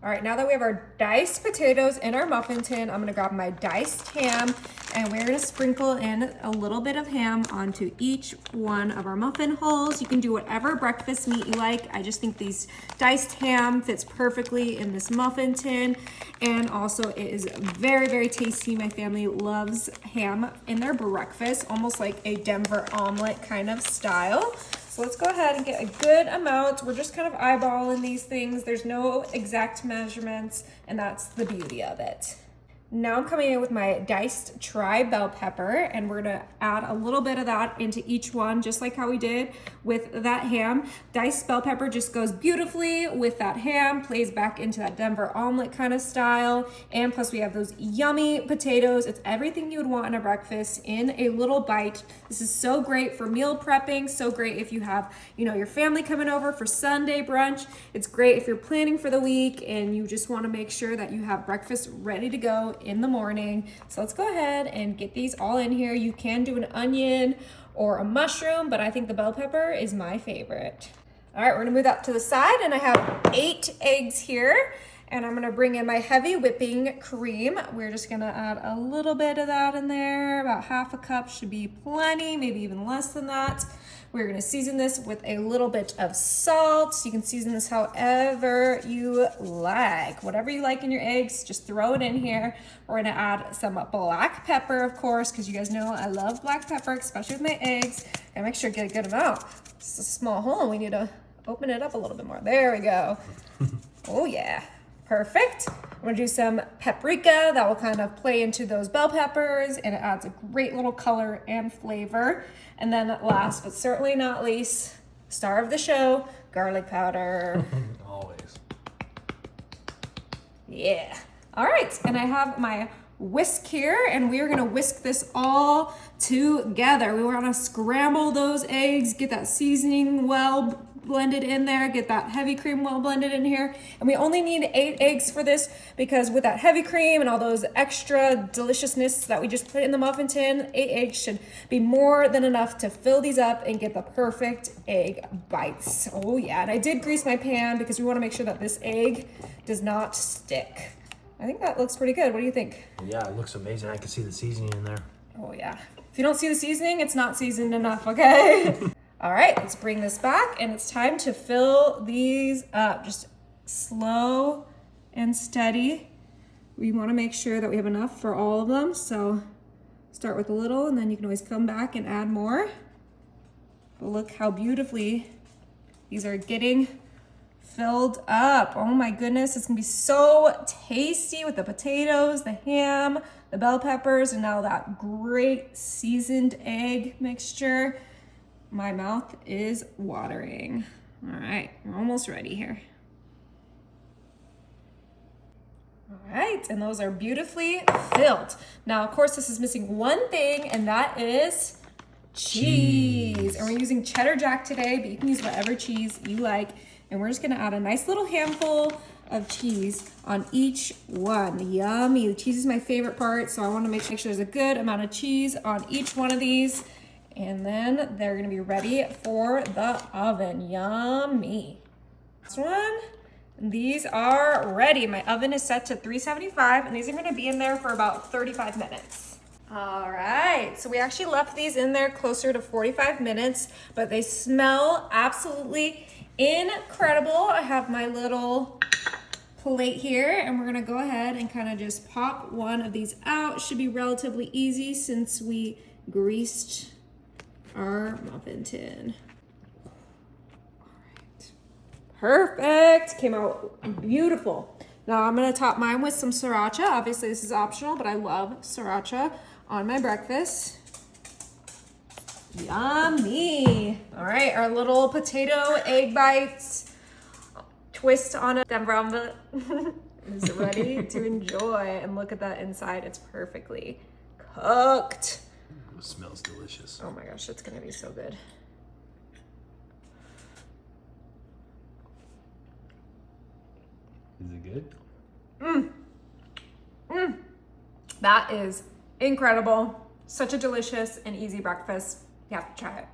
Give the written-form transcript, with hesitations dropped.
All right, now that we have our diced potatoes in our muffin tin, I'm gonna grab my diced ham and we're gonna sprinkle in a little bit of ham onto each one of our muffin holes. You can do whatever breakfast meat you like. I just think these diced ham fits perfectly in this muffin tin. And also it is very, very tasty. My family loves ham in their breakfast, almost like a Denver omelet kind of style. So let's go ahead and get a good amount. We're just kind of eyeballing these things. There's no exact measurements, and that's the beauty of it. Now I'm coming in with my diced tri-bell pepper, and we're gonna add a little bit of that into each one, just like how we did with that ham. Diced bell pepper just goes beautifully with that ham, plays back into that Denver omelet kind of style. And plus we have those yummy potatoes. It's everything you would want in a breakfast in a little bite. This is so great for meal prepping, so great if you have, your family coming over for Sunday brunch. It's great if you're planning for the week and you just wanna make sure that you have breakfast ready to go in the morning. So let's go ahead and get these all in here. You can do an onion or a mushroom, but I think the bell pepper is my favorite. All right, we're gonna move that to the side, and I have 8 eggs here, and I'm gonna bring in my heavy whipping cream. We're just gonna add a little bit of that in there. About half a cup should be plenty, maybe even less than that. We're gonna season this with a little bit of salt. You can season this however you like. Whatever you like in your eggs, just throw it in here. We're gonna add some black pepper, of course, because you guys know I love black pepper, especially with my eggs. And make sure to get a good amount. It's a small hole, we need to open it up a little bit more. There we go. Oh yeah. Perfect. I'm gonna do some paprika that will kind of play into those bell peppers, and it adds a great little color and flavor. And then last but certainly not least, star of the show, garlic powder. Always. Yeah. All right, and I have my whisk here, and we are gonna whisk this all together. We wanna scramble those eggs, get that seasoning well blended in there, get that heavy cream well blended in here. And we only need 8 eggs for this, because with that heavy cream and all those extra deliciousness that we just put in the muffin tin, 8 eggs should be more than enough to fill these up and get the perfect egg bites. Oh yeah, and I did grease my pan because we wanna make sure that this egg does not stick. I think that looks pretty good. What do you think? Yeah, it looks amazing. I can see the seasoning in there. Oh yeah. If you don't see the seasoning, it's not seasoned enough, okay? All right, let's bring this back, and it's time to fill these up. Just slow and steady. We wanna make sure that we have enough for all of them. So start with a little, and then you can always come back and add more. But look how beautifully these are getting filled up. Oh my goodness, it's gonna be so tasty with the potatoes, the ham, the bell peppers, and now that great seasoned egg mixture. My mouth is watering. All right, we're almost ready here. All right, and those are beautifully filled. Now, of course, this is missing one thing, and that is cheese. And we're using cheddar jack today, but you can use whatever cheese you like. And we're just gonna add a nice little handful of cheese on each one. Yummy. The cheese is my favorite part, so I wanna make sure there's a good amount of cheese on each one of these. And then they're gonna be ready for the oven. Yummy. This one, these are ready. My oven is set to 375, and these are gonna be in there for about 35 minutes. All right, so we actually left these in there closer to 45 minutes, but they smell absolutely incredible. I have my little plate here, and we're gonna go ahead and kind of just pop one of these out. Should be relatively easy since we greased our muffin tin. All right. Perfect. Came out beautiful. Now I'm gonna top mine with some sriracha. Obviously this is optional, but I love sriracha on my breakfast. Yummy. All right, our little potato egg bites twist on a Denver omelet is ready to enjoy. And look at that inside, it's perfectly cooked. It smells delicious. Oh my gosh, it's gonna be so good. Is it good? That is incredible. Such a delicious and easy breakfast. You have to try it.